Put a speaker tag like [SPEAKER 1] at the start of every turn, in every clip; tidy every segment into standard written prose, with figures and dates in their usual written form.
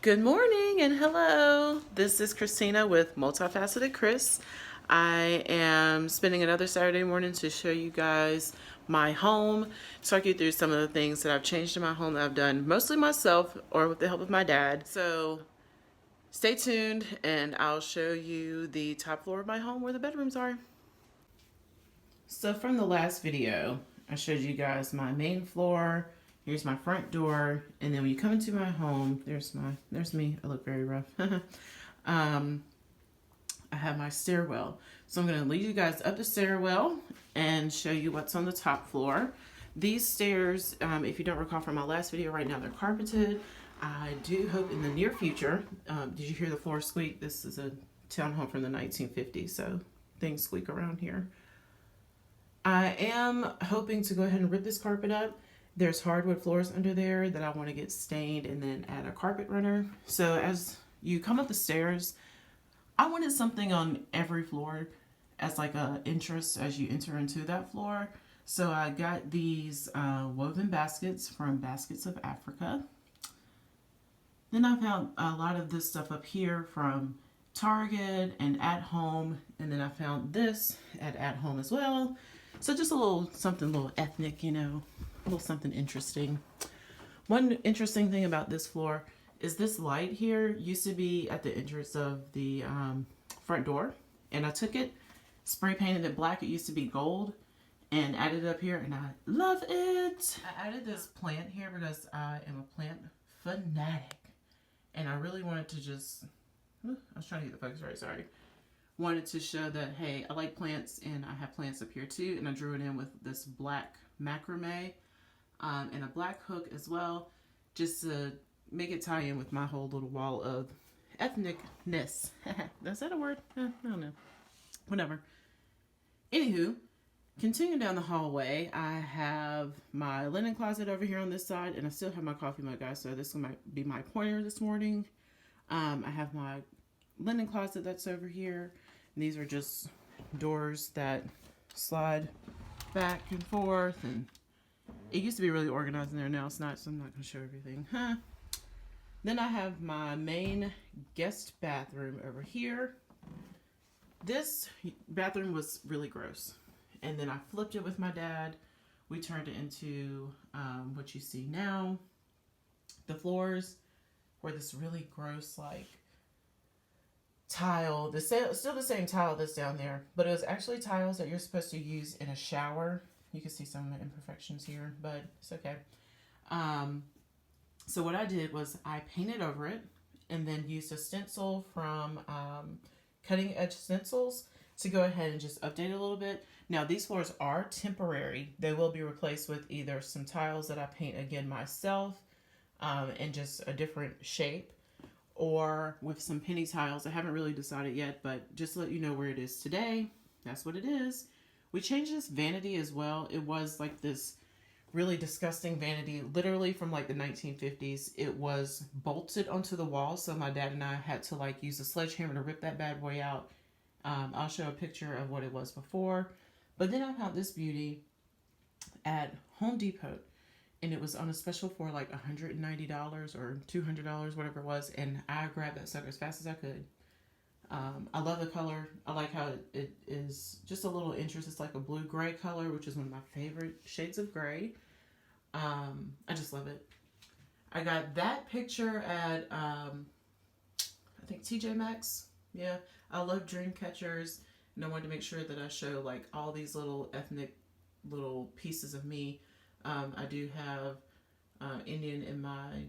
[SPEAKER 1] Good morning and hello. This is Christina with Multifaceted Chris. I am spending another Saturday morning to show you guys my home, talk you through some of the things that I've changed in my home that I've done mostly myself or with the help of my dad. So stay tuned and I'll show you the top floor of my home where the bedrooms are. So from the last video, I showed you guys my main floor. Here's my front door, and then when you come into my home, there's me. I look very rough. I have my stairwell. So I'm going to lead you guys up the stairwell and show you what's on the top floor. These stairs, if you don't recall from my last video, right now they're carpeted. I do hope in the near future, did you hear the floor squeak? This is a townhome from the 1950s, so things squeak around here. I am hoping to go ahead and rip this carpet up. There's hardwood floors under there that I want to get stained and then add a carpet runner. So as you come up the stairs, I wanted something on every floor as like a interest as you enter into that floor. So I got these woven baskets from Baskets of Africa. Then I found a lot of this stuff up here from Target and At Home. And then I found this at Home as well. So just a little something, a little ethnic, you know, a little something interesting. One interesting thing about this floor is this light here used to be at the entrance of the front door. And I took it, spray painted it black. It used to be gold and added it up here and I love it. I added this plant here because I am a plant fanatic. And I really wanted to just, I was trying to get the focus right, sorry. Wanted to show that, hey, I like plants and I have plants up here too. And I drew it in with this black macrame and a black hook as well, just to make it tie in with my whole little wall of ethnicness. Is that a word? I don't know. Whatever. Anywho, continuing down the hallway, I have my linen closet over here on this side, and I still have my coffee mug, guys, so this might be my pointer this morning. I have my linen closet that's over here. And these are just doors that slide back and forth, and it used to be really organized in there. Now it's not, so I'm not going to show everything. Then I have my main guest bathroom over here. This bathroom was really gross, and then I flipped it with my dad. We turned it into what you see now. The floors were this really gross, like, tile, still the same tile that's down there, but it was actually tiles that you're supposed to use in a shower. You can see some of the imperfections here, but it's okay. So what I did was I painted over it and then used a stencil from Cutting Edge Stencils to go ahead and just update it a little bit. Now these floors are temporary. They will be replaced with either some tiles that I paint again myself in just a different shape, or with some penny tiles. I haven't really decided yet, but just to let you know where it is today, that's what it is. We changed this vanity as well. It was like this really disgusting vanity, literally from like the 1950s. It was bolted onto the wall, so my dad and I had to like use a sledgehammer to rip that bad boy out. I'll show a picture of what it was before. But then I found this beauty at Home Depot, and it was on a special for like $190 or $200, whatever it was. And I grabbed that sucker as fast as I could. I love the color. I like how it is just a little interest. It's like a blue-gray color, which is one of my favorite shades of gray. I just love it. I got that picture at, I think TJ Maxx. Yeah, I love dream catchers. And I wanted to make sure that I show like all these little ethnic little pieces of me. I do have Indian in my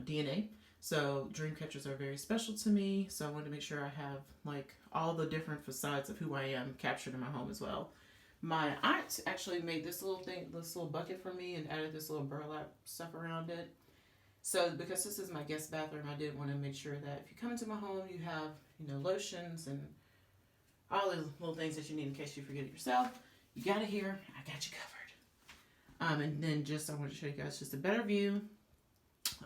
[SPEAKER 1] DNA, so dream catchers are very special to me. So I wanted to make sure I have like all the different facades of who I am captured in my home as well. My aunt actually made this little thing, this little bucket for me, and added this little burlap stuff around it. So because this is my guest bathroom, I did want to make sure that if you come into my home, you have, you know, lotions and all the little things that you need in case you forget it yourself. You got it here. I got you covered. And then just, I want to show you guys just a better view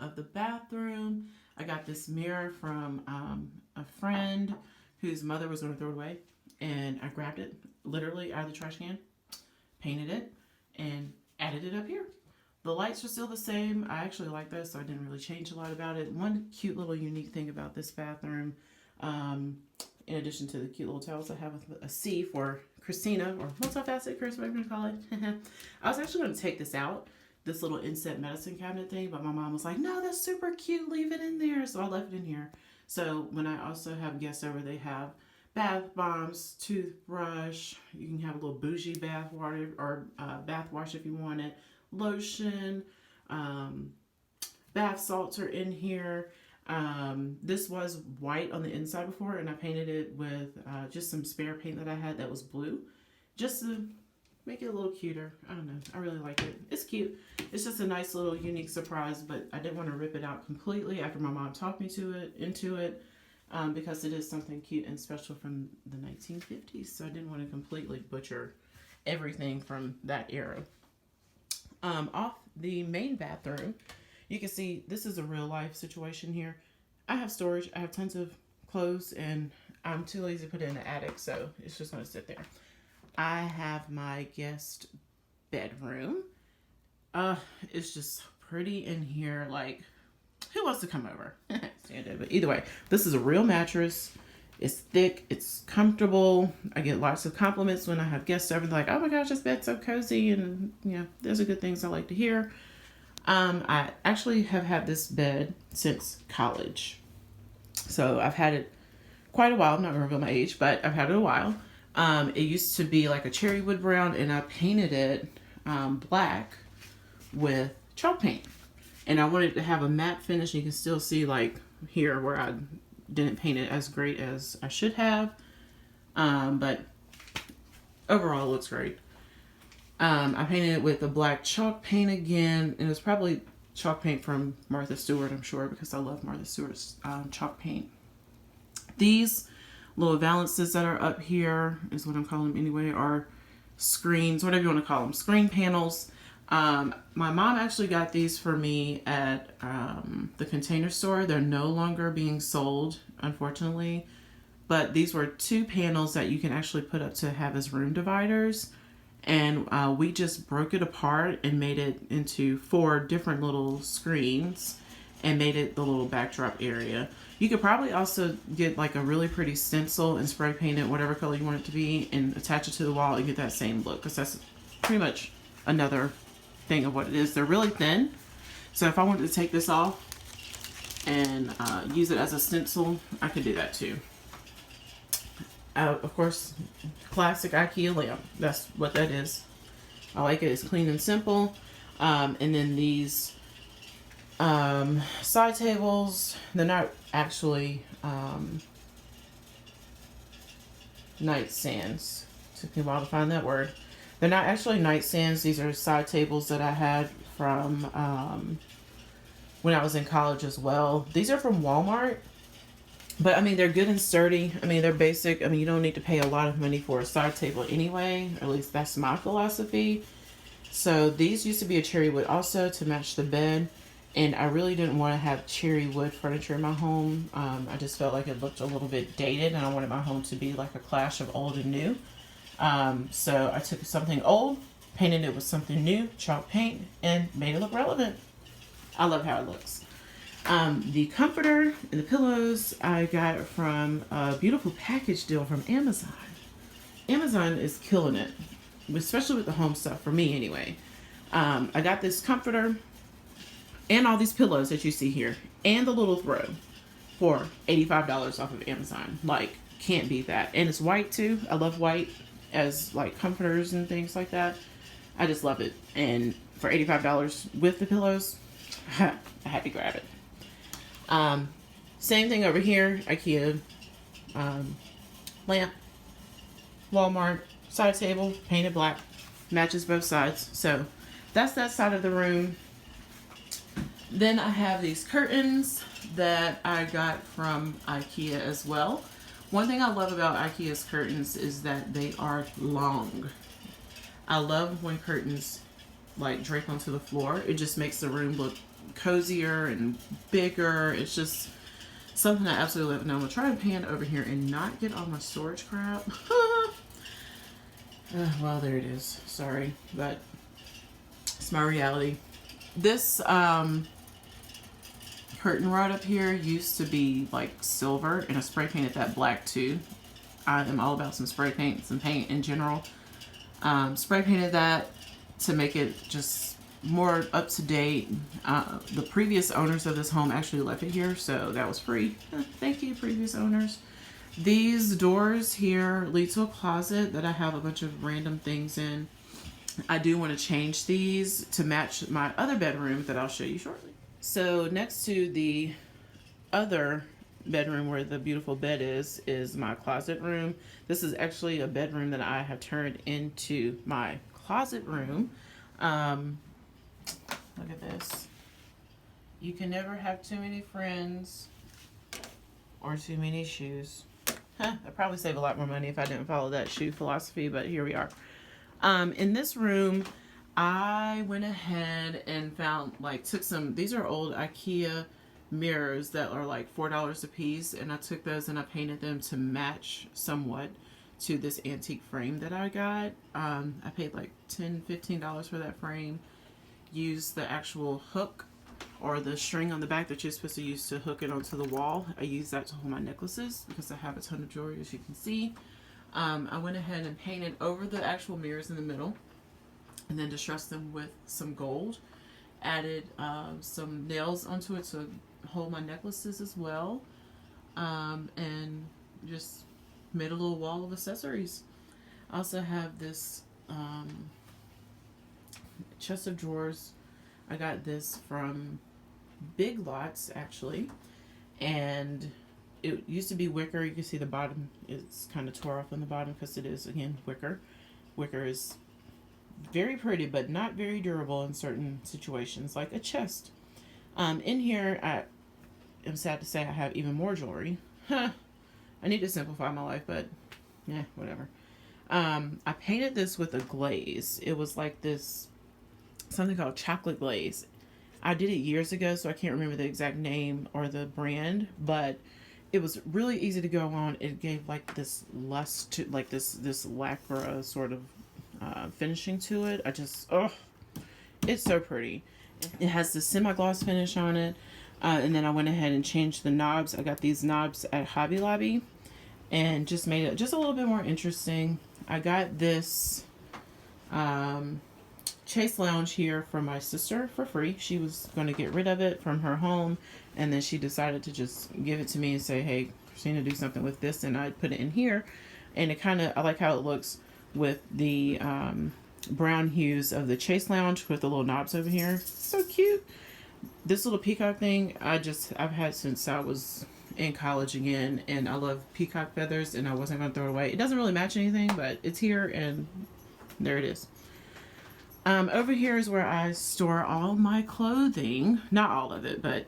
[SPEAKER 1] of the bathroom. I got this mirror from a friend whose mother was going to throw it away. And I grabbed it literally out of the trash can, painted it, and added it up here. The lights are still the same. I actually like this, so I didn't really change a lot about it. One cute little unique thing about this bathroom, in addition to the cute little towels I have with a C for Christina, or Multifaceted Chris, whatever you call it. I was actually going to take this out, this little inset medicine cabinet thing, but my mom was like, no, that's super cute, leave it in there. So I left it in here. So when I also have guests over, they have bath bombs, toothbrush. You can have a little bougie bath water or bath wash if you want it. Lotion, bath salts are in here. This was white on the inside before, and I painted it with just some spare paint that I had that was blue, just to make it a little cuter. I don't know. I really like it. It's cute. It's just a nice little unique surprise, but I didn't want to rip it out completely after my mom talked me into it, because it is something cute and special from the 1950s. So I didn't want to completely butcher everything from that era. Off the main bathroom, you can see this is a real life situation here. I have storage. I have tons of clothes, and I'm too lazy to put it in the attic, so it's just going to sit there. I have my guest bedroom. It's just pretty in here. Like, who wants to come over? Stand it. But either way, this is a real mattress. It's thick. It's comfortable. I get lots of compliments when I have guests over. They're like, oh my gosh, this bed's so cozy. And, you know, those are good things I like to hear. I actually have had this bed since college. So I've had it quite a while. I'm not going to reveal my age, but I've had it a while. It used to be like a cherry wood brown, and I painted it black with chalk paint. And I wanted to have a matte finish. You can still see, like, here where I didn't paint it as great as I should have. But overall, it looks great. I painted it with a black chalk paint again. And it was probably chalk paint from Martha Stewart, I'm sure, because I love Martha Stewart's chalk paint. These little valances that are up here, is what I'm calling them anyway, are screens, whatever you want to call them, screen panels. My mom actually got these for me at the Container Store. They're no longer being sold, unfortunately. But these were 2 panels that you can actually put up to have as room dividers. And we just broke it apart and made it into 4 different little screens and made it the little backdrop area. You could probably also get like a really pretty stencil and spray paint it whatever color you want it to be and attach it to the wall and get that same look, because that's pretty much another thing of what it is. They're really thin, so if I wanted to take this off and use it as a stencil, I could do that too. Of course, classic IKEA lamp. That's what that is. I like it. It's clean and simple. And then these side tables, they're not actually nightstands. Took me a while to find that word. They're not actually nightstands. These are side tables that I had from when I was in college as well. These are from Walmart. But, I mean, they're good and sturdy. I mean, they're basic. I mean, you don't need to pay a lot of money for a side table anyway. Or at least that's my philosophy. So, these used to be a cherry wood also to match the bed. And I really didn't want to have cherry wood furniture in my home. I just felt like it looked a little bit dated. And I wanted my home to be like a clash of old and new. So, I took something old, painted it with something new, chalk paint, and made it look relevant. I love how it looks. The comforter and the pillows I got from a beautiful package deal from Amazon. Amazon is killing it, especially with the home stuff, for me anyway. I got this comforter and all these pillows that you see here and the little throw for $85 off of Amazon. Like, can't beat that. And it's white too. I love white as like comforters and things like that. I just love it. And for $85 with the pillows, I had to grab it. Same thing over here, IKEA, lamp, Walmart, side table, painted black, matches both sides. So that's that side of the room. Then I have these curtains that I got from IKEA as well. One thing I love about IKEA's curtains is that they are long. I love when curtains like drape onto the floor. It just makes the room look cozier and bigger. It's just something I absolutely love. Now I'm gonna try to pan over here and not get all my storage crap. Well, there it is. Sorry, but it's my reality. This curtain rod up here used to be like silver, and I spray painted that black too. I am all about some spray paint, some paint in general. Spray painted that to make it just more up to date. The previous owners of this home actually left it here, so that was free. Thank you, previous owners. These doors here lead to a closet that I have a bunch of random things in. I do want to change these to match my other bedroom that I'll show you shortly. So next to the other bedroom where the beautiful bed is my closet room. This is actually a bedroom that I have turned into my closet room. Look at this. You can never have too many friends or too many shoes. I'd probably save a lot more money if I didn't follow that shoe philosophy, but here we are. In this room, I went ahead and found, took some, these are old IKEA mirrors that are like $4 a piece, and I took those and I painted them to match somewhat to this antique frame that I got. I paid like $10, $15 for that frame. Used the actual hook or the string on the back that you're supposed to use to hook it onto the wall. I use that to hold my necklaces because I have a ton of jewelry, as you can see. I went ahead and painted over the actual mirrors in the middle and then distressed them with some gold. Added some nails onto it to hold my necklaces as well. And just made a little wall of accessories. I also have this chest of drawers. I got this from Big Lots actually, and it used to be wicker. You can see the bottom is kind of tore off on the bottom because it is, again, wicker. Wicker is very pretty but not very durable in certain situations, like a chest. In here, I am sad to say I have even more jewelry. I need to simplify my life, but yeah, whatever. I painted this with a glaze. It was like this, something called chocolate glaze. I did it years ago, so I can't remember the exact name or the brand, but it was really easy to go on. It gave like this lust to, like this lacquer sort of finishing to it. It's so pretty. It has the semi-gloss finish on it. And then I went ahead and changed the knobs. I got these knobs at Hobby Lobby and just made it just a little bit more interesting. I got this Chase Lounge here from my sister for free. She was going to get rid of it from her home, and then she decided to just give it to me and say, hey, Christina, do something with this, and I put it in here. And it kind of, I like how it looks with the brown hues of the Chase Lounge with the little knobs over here. So cute. This little peacock thing, I've had since I was in college again, and I love peacock feathers, and I wasn't going to throw it away. It doesn't really match anything, but it's here, and there it is. Over here is where I store all my clothing. Not all of it, but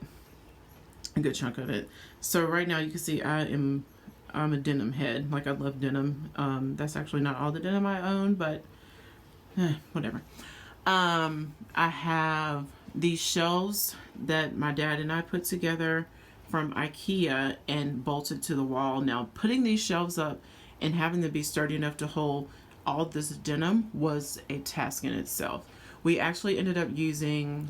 [SPEAKER 1] a good chunk of it. So right now you can see I'm a denim head. Like, I love denim. That's actually not all the denim I own, but whatever. I have these shelves that my dad and I put together from IKEA and bolted to the wall. Now, putting these shelves up and having them be sturdy enough to hold all this denim was a task in itself. We actually ended up using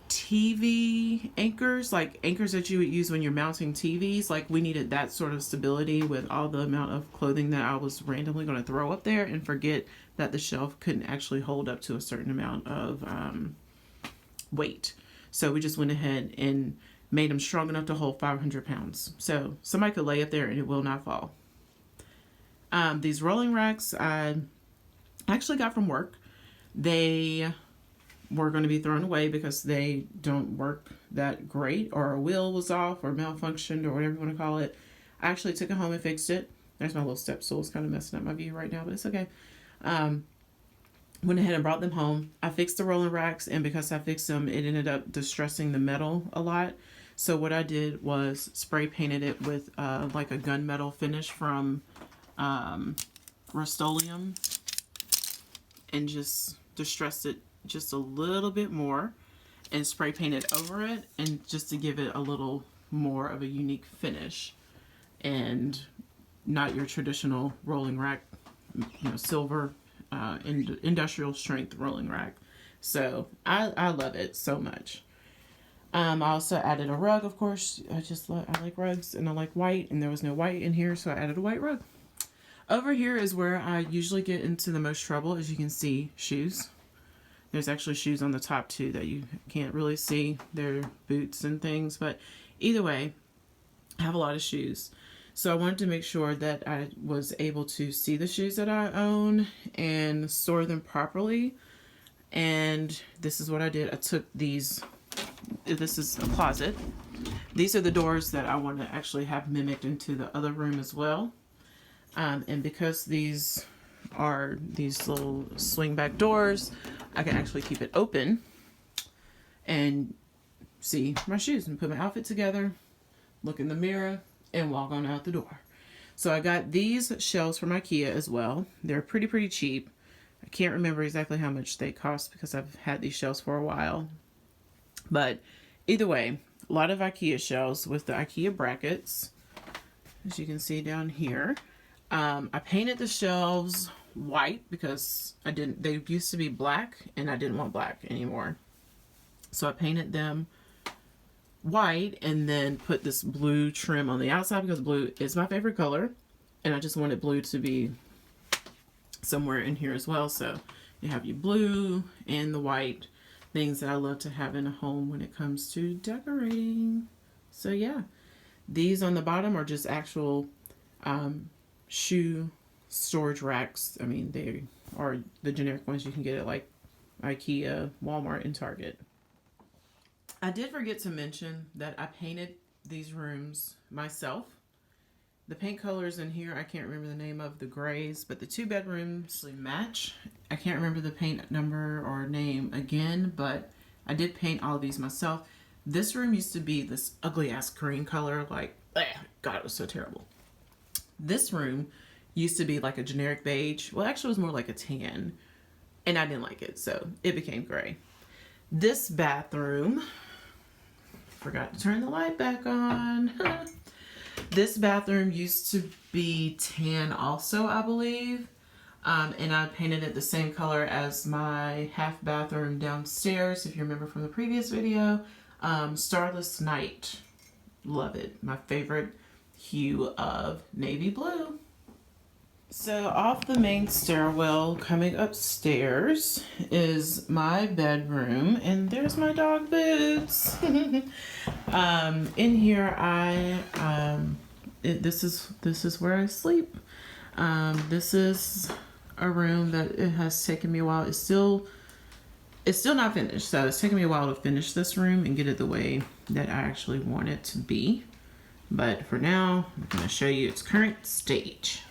[SPEAKER 1] TV anchors, like anchors that you would use when you're mounting TVs. Like, we needed that sort of stability with all the amount of clothing that I was randomly going to throw up there, and forget that the shelf couldn't actually hold up to a certain amount of weight. So we just went ahead and made them strong enough to hold 500 pounds. So somebody could lay up there and it will not fall. These rolling racks I actually got from work. They were going to be thrown away because they don't work that great, or a wheel was off or malfunctioned or whatever you want to call it. I actually took it home and fixed it. There's my little step stool. It's kind of messing up my view right now, but it's okay. Went ahead and brought them home. I fixed the rolling racks, and because I fixed them, it ended up distressing the metal a lot. So what I did was spray painted it with like a gunmetal finish from Rust-Oleum, and just distressed it just a little bit more and spray painted over it, and just to give it a little more of a unique finish and not your traditional rolling rack, silver industrial strength rolling rack. So I love it so much. I also added a rug, of course. I like rugs, and I like white, and there was no white in here, so I added a white rug. Over here is where I usually get into the most trouble. As you can see, shoes. There's actually shoes on the top too that you can't really see. They're boots and things, but either way, I have a lot of shoes. So I wanted to make sure that I was able to see the shoes that I own and store them properly. And this is what I did. I took these, this is a closet. These are the doors that I want to actually have mimicked into the other room as well. And because these are these little swing back doors, I can actually keep it open and see my shoes and put my outfit together, look in the mirror, and walk on out the door. So I got these shelves from IKEA as well. They're pretty cheap. I can't remember exactly how much they cost because I've had these shelves for a while. But either way, a lot of IKEA shelves with the IKEA brackets, as you can see down here. I painted the shelves white because they used to be black and I didn't want black anymore. So I painted them white and then put this blue trim on the outside because blue is my favorite color. And I just wanted blue to be somewhere in here as well. So you have your blue and the white, things that I love to have in a home when it comes to decorating. So yeah, these on the bottom are just actual shoe storage racks. I mean, they are the generic ones you can get at like IKEA, Walmart, and Target. I did forget to mention that I painted these rooms myself. The paint colors in here, I can't remember the name of the grays, but the two bedrooms match. I can't remember the paint number or name again, but I did paint all of these myself. This room used to be this ugly ass green color, like, God, it was so terrible. This room used to be like a generic beige. Well, actually it was more like a tan, and I didn't like it, so it became gray. This bathroom, forgot to turn the light back on. This bathroom used to be tan also, I believe. And I painted it the same color as my half bathroom downstairs, if you remember from the previous video. Starless Night. Love it. My favorite hue of navy blue. So off the main stairwell coming upstairs is my bedroom, and there's my dog Boots. In here this is where I sleep. This is a room that it has taken me a while. It's still not finished, so it's taken me a while to finish this room and get it the way that I actually want it to be. But for now, I'm going to show you its current stage.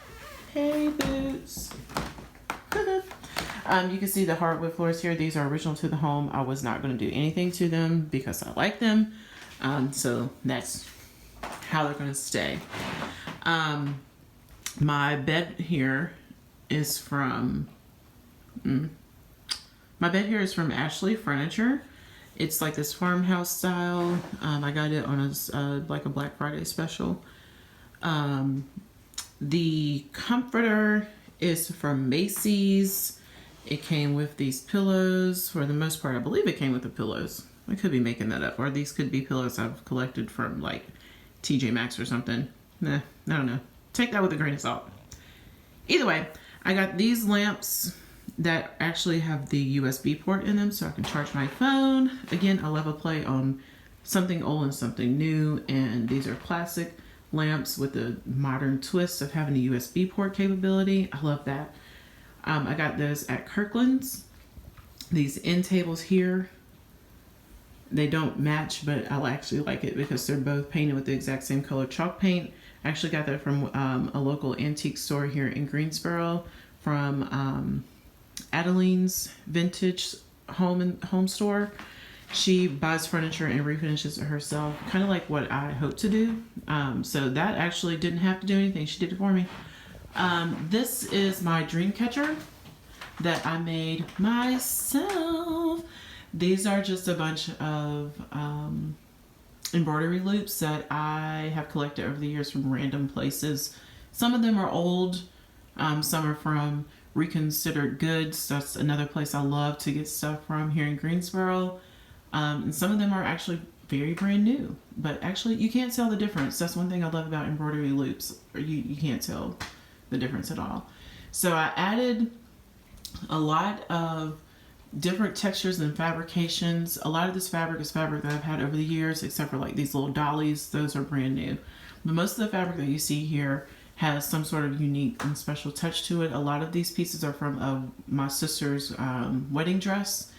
[SPEAKER 1] Hey, Boots. You can see the hardwood floors here. These are original to the home. I was not going to do anything to them because I like them. So that's how they're going to stay. My bed here is from Ashley Furniture. It's like this farmhouse style. I got it on like a Black Friday special. The comforter is from Macy's. It came with these pillows. For the most part, I believe it came with the pillows. I could be making that up, or these could be pillows I've collected from like TJ Maxx or something. Nah, I don't know. Take that with a grain of salt. Either way, I got these lamps that actually have the USB port in them so I can charge my phone. Again, I love a play on something old and something new, and these are plastic lamps with a modern twist of having a USB port capability. I love that. I got those at Kirkland's. These end tables here, they don't match, but I actually like it because they're both painted with the exact same color chalk paint. I actually got that from a local antique store here in Greensboro, from Adeline's Vintage Home Store. She buys furniture and refinishes it herself, kind of like what I hope to do. So that actually didn't have to do anything. She did it for me. This is my dream catcher that I made myself. These are just a bunch of embroidery loops that I have collected over the years from random places. Some of them are old. Some are from Reconsidered Goods. That's another place I love to get stuff from here in Greensboro. And some of them are actually very brand new, but actually you can't tell the difference. That's one thing I love about embroidery loops. You can't tell the difference at all. So I added a lot of different textures and fabrications. A lot of this fabric is fabric that I've had over the years, except for like these little dollies. Those are brand new. But most of the fabric that you see here has some sort of unique and special touch to it. A lot of these pieces are from my sister's wedding dress,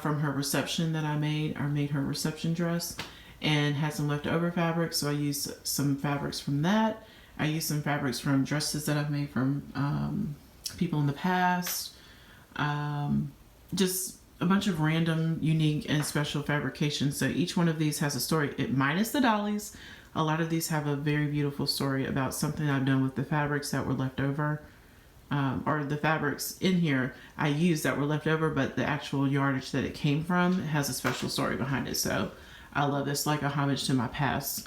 [SPEAKER 1] from her reception that I made. I made her reception dress and had some leftover fabric, so I used some fabrics from that. I used some fabrics from dresses that I've made from people in the past. Just a bunch of random, unique, and special fabrications. So each one of these has a story, minus the dollies. A lot of these have a very beautiful story about something I've done with the fabrics that were left over. Or the fabrics in here I used that were left over, but the actual yardage that it came from has a special story behind it. So I love this, like a homage to my past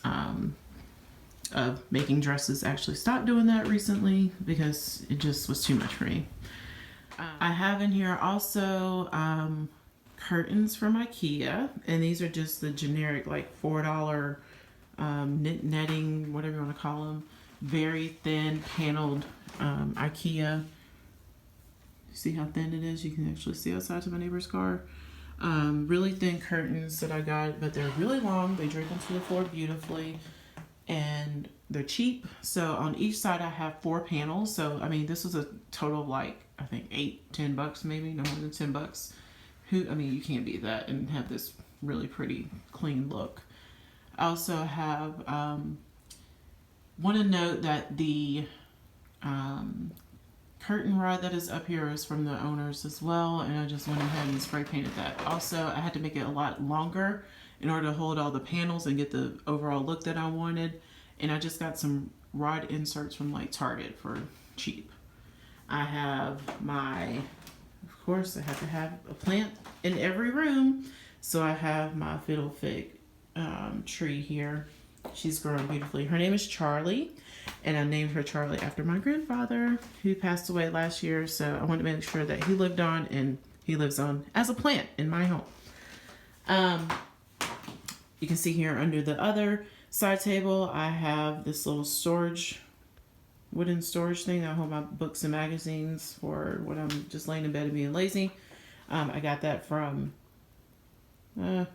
[SPEAKER 1] of making dresses. Actually stopped doing that recently because it just was too much for me. I have in here also curtains from IKEA, and these are just the generic like $4 netting, whatever you want to call them. Very thin paneled IKEA. See how thin it is? You can actually see outside to my neighbor's car. Really thin curtains that I got, but they're really long. They drape onto the floor beautifully, and they're cheap. So on each side I have 4 panels. So I mean, this was a total of like, I think $10 maybe, no more than $10. You can't beat that and have this really pretty clean look. I also have want to note that the curtain rod that is up here is from the owners as well, and I just went ahead and spray painted that. Also, I had to make it a lot longer in order to hold all the panels and get the overall look that I wanted, and I just got some rod inserts from like Target for cheap. I have of course I have to have a plant in every room, so I have my fiddle fig tree here. She's growing beautifully. Her name is Charlie, and I named her Charlie after my grandfather who passed away last year, so I wanted to make sure that he lived on, and he lives on as a plant in my home. You can see here under the other side table I have this little wooden storage thing that I hold my books and magazines for when I'm just laying in bed and being lazy. I got that from Home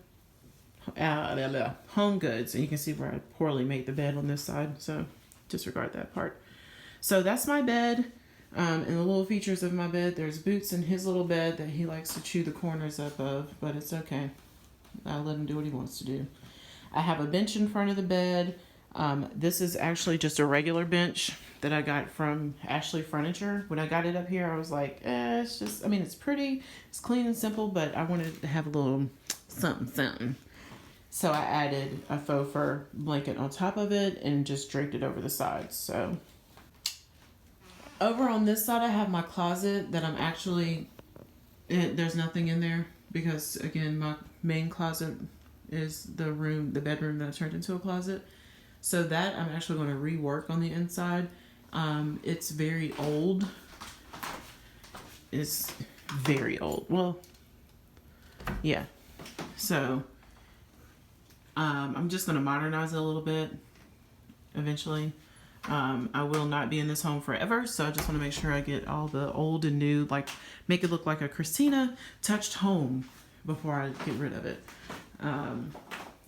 [SPEAKER 1] Goods, and you can see where I poorly made the bed on this side, so disregard that part. So that's my bed, and the little features of my bed. There's Boots in his little bed that he likes to chew the corners up of, but it's okay. I let him do what he wants to do. I have a bench in front of the bed. This is actually just a regular bench that I got from Ashley Furniture. When I got it up here, I was like, it's just, it's pretty, it's clean and simple, but I wanted to have a little something. So I added a faux fur blanket on top of it and just draped it over the sides. So over on this side, I have my closet that I'm actually, there's nothing in there because, again, my main closet is the bedroom that I turned into a closet. So that I'm actually going to rework on the inside. It's very old. It's very old. Well, yeah. So I'm just going to modernize it a little bit eventually. I will not be in this home forever, so I just want to make sure I get all the old and new, like make it look like a Christina touched home before I get rid of it.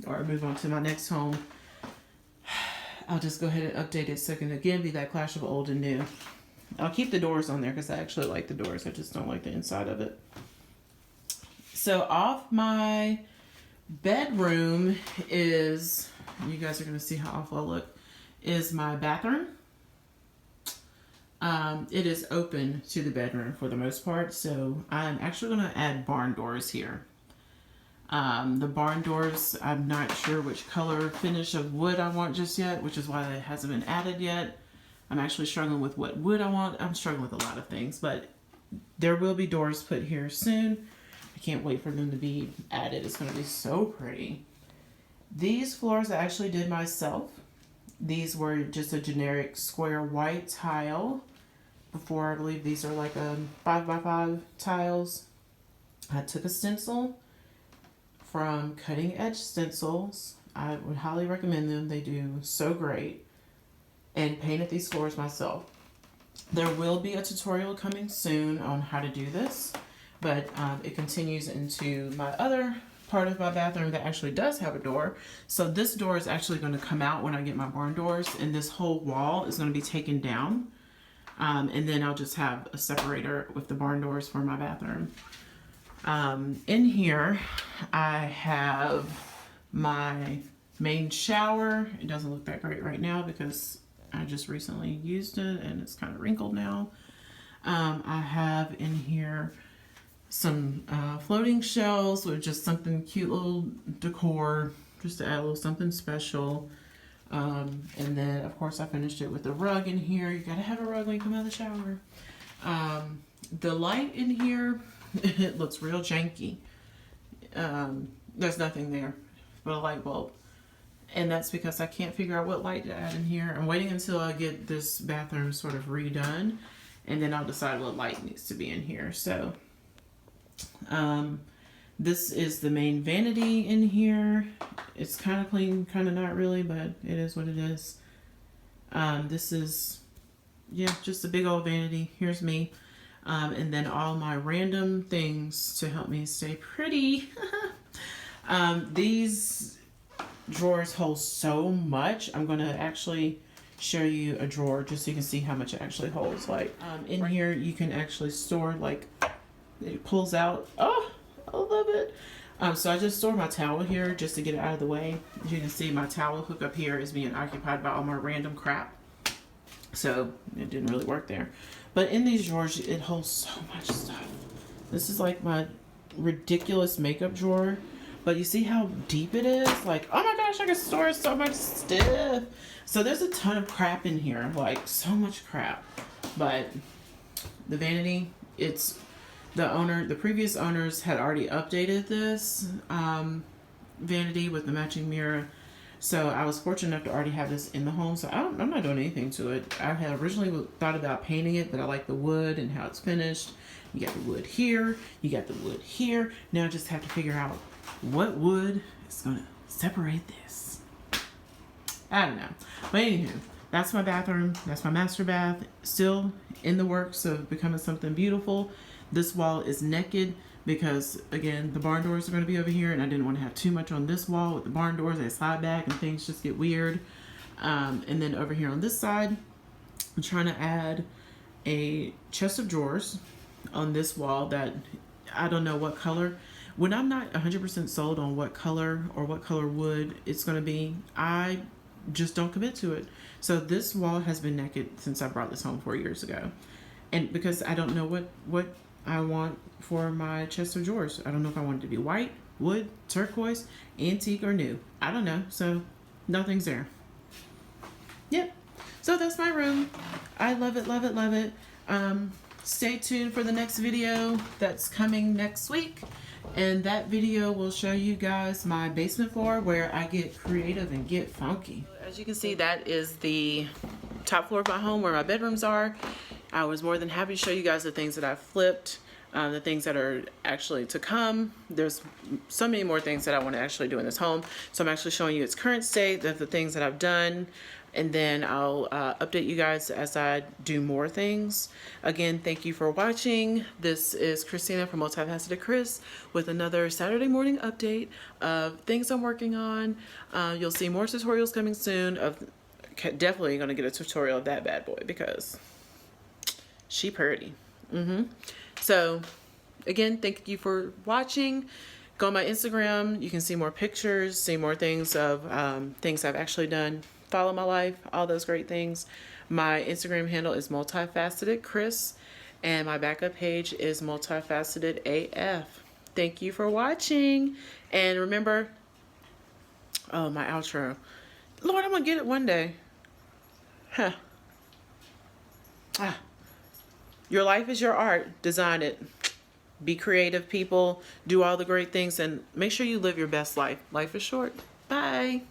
[SPEAKER 1] Or move on to my next home. I'll just go ahead and update it so it can again be that clash of old and new. I'll keep the doors on there because I actually like the doors. I just don't like the inside of it. So off my bedroom is, you guys are going to see how awful I look, is my bathroom. It is open to the bedroom for the most part, so I'm actually going to add barn doors here. The barn doors, I'm not sure which color finish of wood I want just yet, which is why it hasn't been added yet. I'm actually struggling with what wood I want. I'm struggling with a lot of things, but there will be doors put here soon. I can't wait for them to be added. It's going to be so pretty. These floors I actually did myself. These were just a generic square white tile before. I believe these are like 5x5 tiles. I took a stencil from Cutting Edge Stencils. I would highly recommend them. They do so great. And painted these floors myself. There will be a tutorial coming soon on how to do this, but it continues into my other part of my bathroom that actually does have a door. So this door is actually going to come out when I get my barn doors, and this whole wall is going to be taken down. And then I'll just have a separator with the barn doors for my bathroom. In here, I have my main shower. It doesn't look that great right now because I just recently used it and it's kind of wrinkled now. I have in here some floating shelves with just something cute, little decor, just to add a little something special. And then of course I finished it with the rug in here. You gotta have a rug when you come out of the shower. The light in here, it looks real janky. There's nothing there but a light bulb. And that's because I can't figure out what light to add in here. I'm waiting until I get this bathroom sort of redone, and then I'll decide what light needs to be in here. So this is the main vanity in here. It's kind of clean, kind of not really, but it is what it is. This is, yeah, just a big old vanity. Here's me. And then all my random things to help me stay pretty. These drawers hold so much. I'm going to actually show you a drawer just so you can see how much it actually holds. Like in here you can actually store, like, it pulls out. Oh, I love it. So I just store my towel here just to get it out of the way. As you can see, my towel hook up here is being occupied by all my random crap, so it didn't really work there. But in these drawers it holds so much stuff. This is like my ridiculous makeup drawer. But you see how deep it is? Like, oh my gosh, I can store so much stuff. So there's a ton of crap in here, like so much crap. But the vanity, it's the previous owners had already updated this vanity with the matching mirror. So I was fortunate enough to already have this in the home. So I'm not doing anything to it. I had originally thought about painting it, but I like the wood and how it's finished. You got the wood here, you got the wood here. Now I just have to figure out what wood is gonna separate this. I don't know. But anywho, that's my bathroom. That's my master bath. Still in the works of becoming something beautiful. This wall is naked because, again, the barn doors are going to be over here, and I didn't want to have too much on this wall with the barn doors. They slide back and things just get weird. And then over here on this side, I'm trying to add a chest of drawers on this wall that I don't know what color. When I'm not 100% sold on what color or what color wood it's going to be, I just don't commit to it. So this wall has been naked since I brought this home 4 years ago. And because I don't know what I want for my chest of drawers. I don't know if I want it to be white, wood, turquoise, antique, or new. I don't know. So nothing's there. Yep. So that's my room. I love it, love it, love it. Stay tuned for the next video that's coming next week. And that video will show you guys my basement floor where I get creative and get funky. As you can see, that is the top floor of my home where my bedrooms are. I was more than happy to show you guys the things that I flipped, the things that are actually to come. There's so many more things that I want to actually do in this home. So I'm actually showing you its current state, the things that I've done, and then I'll update you guys as I do more things. Again, thank you for watching. This is Christina from Multifaceted Chris with another Saturday morning update of things I'm working on. You'll see more tutorials coming soon. Definitely going to get a tutorial of that bad boy because she pretty. So again, thank you for watching. Go on my Instagram. You can see more pictures, see more things of things I've actually done. Follow my life, all those great things. My Instagram handle is Multifaceted Chris, and my backup page is Multifaceted AF. Thank you for watching, and remember, oh, my outro. Lord, I'm gonna get it one day. Huh. Your life is your art. Design it. Be creative, people. Do all the great things, and make sure you live your best life. Life is short. Bye.